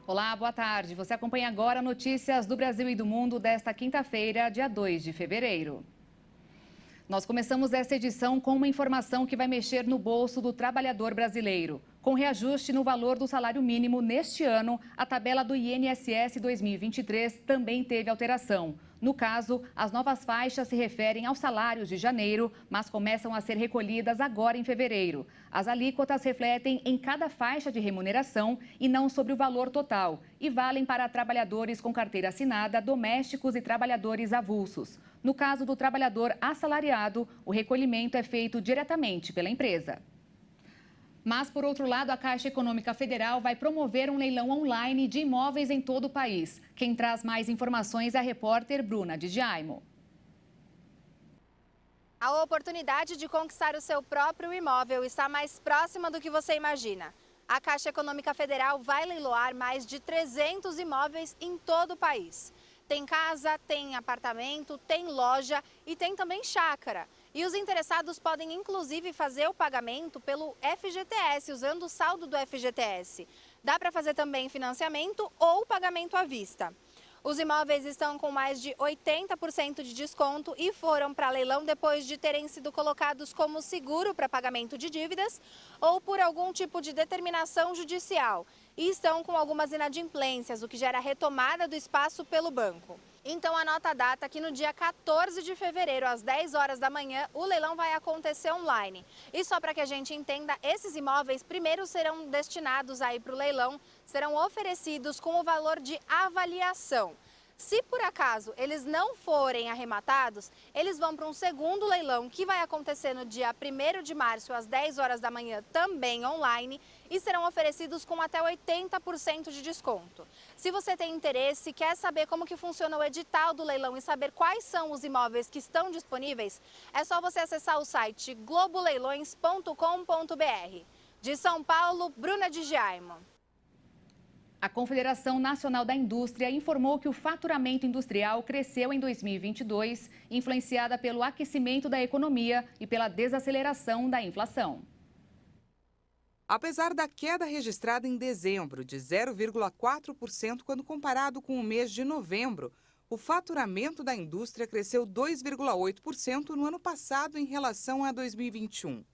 Olá, boa tarde. Você acompanha agora notícias do Brasil e do mundo desta quinta-feira, dia 2 de fevereiro. Nós começamos esta edição com uma informação que vai mexer no bolso do trabalhador brasileiro. Com reajuste no valor do salário mínimo neste ano, a tabela do INSS 2023 também teve alteração. No caso, as novas faixas se referem aos salários de janeiro, mas começam a ser recolhidas agora em fevereiro. As alíquotas refletem em cada faixa de remuneração e não sobre o valor total, e valem para trabalhadores com carteira assinada, domésticos e trabalhadores avulsos. No caso do trabalhador assalariado, o recolhimento é feito diretamente pela empresa. Mas, por outro lado, a Caixa Econômica Federal vai promover um leilão online de imóveis em todo o país. Quem traz mais informações é a repórter Bruna de Jaimo. A oportunidade de conquistar o seu próprio imóvel está mais próxima do que você imagina. A Caixa Econômica Federal vai leiloar mais de 300 imóveis em todo o país. Tem casa, tem apartamento, tem loja e tem também chácara. E os interessados podem, inclusive, fazer o pagamento pelo FGTS, usando o saldo do FGTS. Dá para fazer também financiamento ou pagamento à vista. Os imóveis estão com mais de 80% de desconto e foram para leilão depois de terem sido colocados como seguro para pagamento de dívidas ou por algum tipo de determinação judicial. E estão com algumas inadimplências, o que gera retomada do espaço pelo banco. Então anota a data que no dia 14 de fevereiro, às 10 horas da manhã, o leilão vai acontecer online. E só para que a gente entenda, esses imóveis primeiro serão destinados aí para o leilão, serão oferecidos com o valor de avaliação. Se por acaso eles não forem arrematados, eles vão para um segundo leilão que vai acontecer no dia 1º de março, às 10 horas da manhã, também online, e serão oferecidos com até 80% de desconto. Se você tem interesse, quer saber como que funciona o edital do leilão e saber quais são os imóveis que estão disponíveis, é só você acessar o site globoleilões.com.br. De São Paulo, Bruna de Jaimo. A Confederação Nacional da Indústria informou que o faturamento industrial cresceu em 2022, influenciada pelo aquecimento da economia e pela desaceleração da inflação. Apesar da queda registrada em dezembro de 0,4% quando comparado com o mês de novembro, o faturamento da indústria cresceu 2,8% no ano passado em relação a 2021.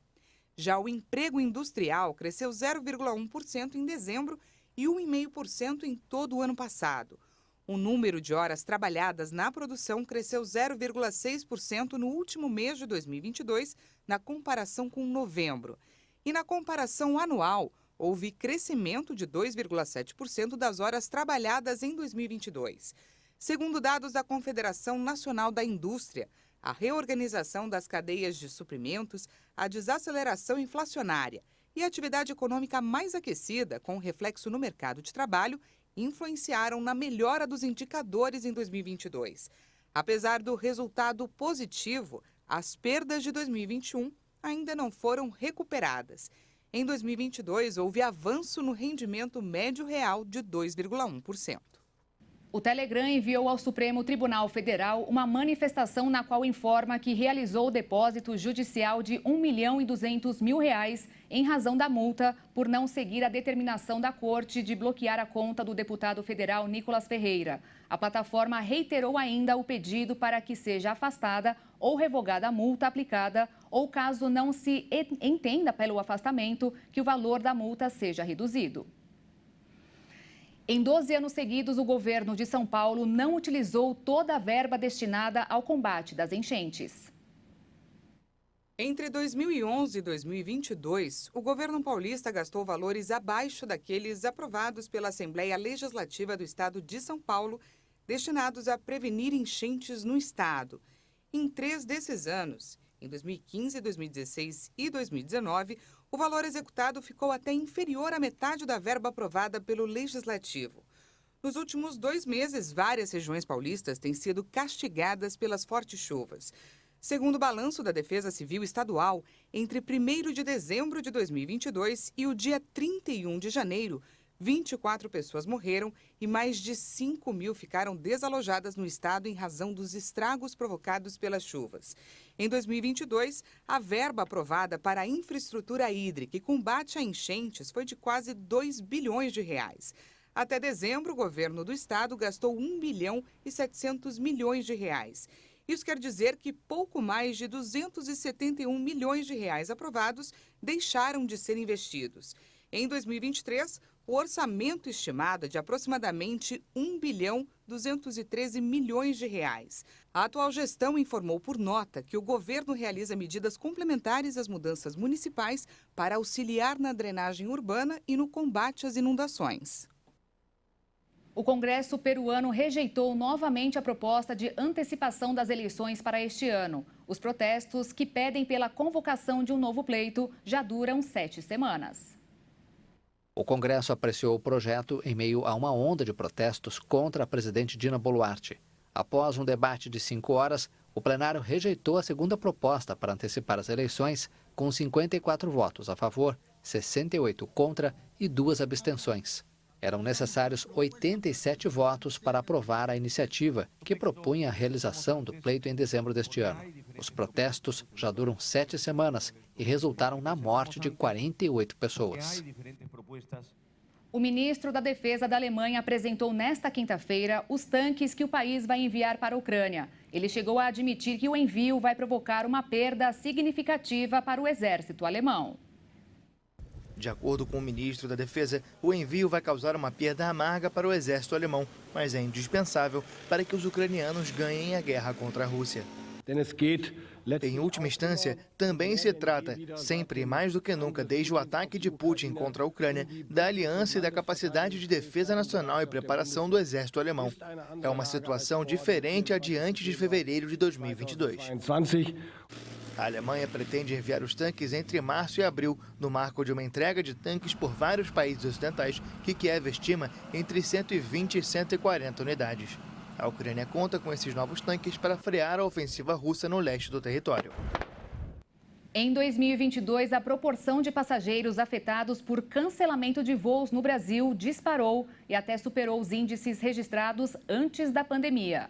Já o emprego industrial cresceu 0,1% em dezembro e 1,5% em todo o ano passado. O número de horas trabalhadas na produção cresceu 0,6% no último mês de 2022, na comparação com novembro. E na comparação anual, houve crescimento de 2,7% das horas trabalhadas em 2022. Segundo dados da Confederação Nacional da Indústria, a reorganização das cadeias de suprimentos, a desaceleração inflacionária e a atividade econômica mais aquecida, com reflexo no mercado de trabalho, influenciaram na melhora dos indicadores em 2022. Apesar do resultado positivo, as perdas de 2021 ainda não foram recuperadas. Em 2022, houve avanço no rendimento médio real de 2,1%. O Telegram enviou ao Supremo Tribunal Federal uma manifestação na qual informa que realizou o depósito judicial de R$1.200.000 em razão da multa por não seguir a determinação da Corte de bloquear a conta do deputado federal Nicolas Ferreira. A plataforma reiterou ainda o pedido para que seja afastada ou revogada a multa aplicada ou, caso não se entenda pelo afastamento, que o valor da multa seja reduzido. Em 12 anos seguidos, o governo de São Paulo não utilizou toda a verba destinada ao combate das enchentes. Entre 2011 e 2022, o governo paulista gastou valores abaixo daqueles aprovados pela Assembleia Legislativa do Estado de São Paulo, destinados a prevenir enchentes no estado. Em 3 desses anos, em 2015, 2016 e 2019, o valor executado ficou até inferior à metade da verba aprovada pelo Legislativo. Nos últimos 2 meses, várias regiões paulistas têm sido castigadas pelas fortes chuvas. Segundo o balanço da Defesa Civil Estadual, entre 1º de dezembro de 2022 e o dia 31 de janeiro, 24 pessoas morreram e mais de 5.000 ficaram desalojadas no estado em razão dos estragos provocados pelas chuvas. Em 2022, a verba aprovada para a infraestrutura hídrica e combate a enchentes foi de quase R$2 bilhões. Até dezembro, o governo do estado gastou 1 bilhão e 700 milhões de reais. Isso quer dizer que pouco mais de 271 milhões de reais aprovados deixaram de ser investidos. Em 2023, o orçamento estimado é de aproximadamente 1 bilhão 213 milhões de reais. A atual gestão informou por nota que o governo realiza medidas complementares às mudanças municipais para auxiliar na drenagem urbana e no combate às inundações. O Congresso peruano rejeitou novamente a proposta de antecipação das eleições para este ano. Os protestos, que pedem pela convocação de um novo pleito, já duram 7 semanas. O Congresso apreciou o projeto em meio a uma onda de protestos contra a presidente Dina Boluarte. Após um debate de 5 horas, o plenário rejeitou a segunda proposta para antecipar as eleições, com 54 votos a favor, 68 contra e 2 abstenções. Eram necessários 87 votos para aprovar a iniciativa, que propunha a realização do pleito em dezembro deste ano. Os protestos já duram 7 semanas e resultaram na morte de 48 pessoas. O ministro da Defesa da Alemanha apresentou nesta quinta-feira os tanques que o país vai enviar para a Ucrânia. Ele chegou a admitir que o envio vai provocar uma perda significativa para o exército alemão. De acordo com o ministro da Defesa, o envio vai causar uma perda amarga para o exército alemão, mas é indispensável para que os ucranianos ganhem a guerra contra a Rússia. Em última instância, também se trata, sempre mais do que nunca desde o ataque de Putin contra a Ucrânia, da aliança e da capacidade de defesa nacional e preparação do exército alemão. É uma situação diferente adiante de fevereiro de 2022. A Alemanha pretende enviar os tanques entre março e abril, no marco de uma entrega de tanques por vários países ocidentais, que Kiev estima entre 120 e 140 unidades. A Ucrânia conta com esses novos tanques para frear a ofensiva russa no leste do território. Em 2022, a proporção de passageiros afetados por cancelamento de voos no Brasil disparou e até superou os índices registrados antes da pandemia.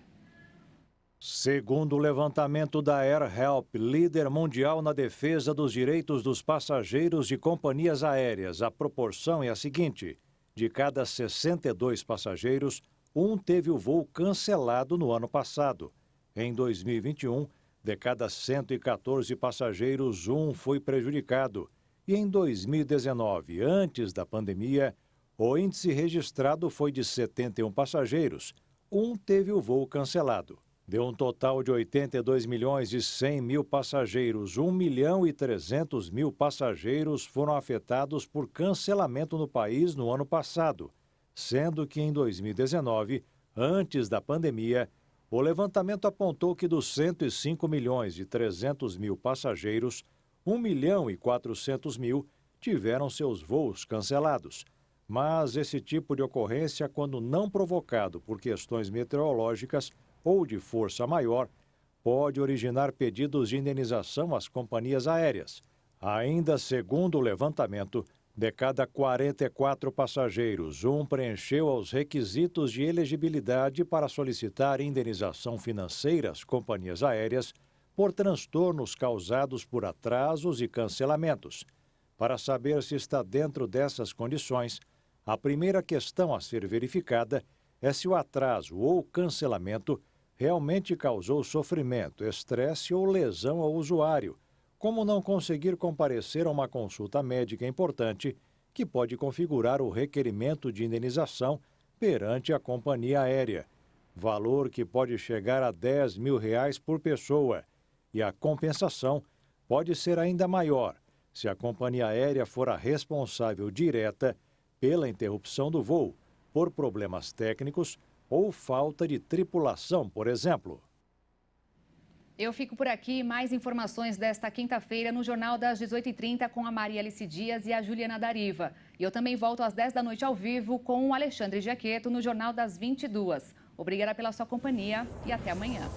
Segundo o levantamento da AirHelp, líder mundial na defesa dos direitos dos passageiros de companhias aéreas, a proporção é a seguinte: de cada 62 passageiros, um teve o voo cancelado no ano passado. Em 2021, de cada 114 passageiros, um foi prejudicado. E em 2019, antes da pandemia, o índice registrado foi de 71 passageiros. Um teve o voo cancelado. Deu um total de 82 milhões e 100 mil passageiros. 1 milhão e 300 mil passageiros foram afetados por cancelamento no país no ano passado, sendo que em 2019, antes da pandemia, o levantamento apontou que dos 105 milhões e 300 mil passageiros, 1 milhão e 400 mil tiveram seus voos cancelados. Mas esse tipo de ocorrência, quando não provocado por questões meteorológicas ou de força maior, pode originar pedidos de indenização às companhias aéreas. Ainda segundo o levantamento, de cada 44 passageiros, um preencheu os requisitos de elegibilidade para solicitar indenização financeira às companhias aéreas por transtornos causados por atrasos e cancelamentos. Para saber se está dentro dessas condições, a primeira questão a ser verificada é se o atraso ou cancelamento realmente causou sofrimento, estresse ou lesão ao usuário, como não conseguir comparecer a uma consulta médica importante que pode configurar o requerimento de indenização perante a companhia aérea, valor que pode chegar a R$10 mil por pessoa, e a compensação pode ser ainda maior se a companhia aérea for a responsável direta pela interrupção do voo, por problemas técnicos ou falta de tripulação, por exemplo. Eu fico por aqui. Mais informações desta quinta-feira no Jornal das 18h30 com a Maria Alice Dias e a Juliana Dariva. E eu também volto às 10 da noite ao vivo com o Alexandre Giaqueto no Jornal das 22h. Obrigada pela sua companhia e até amanhã.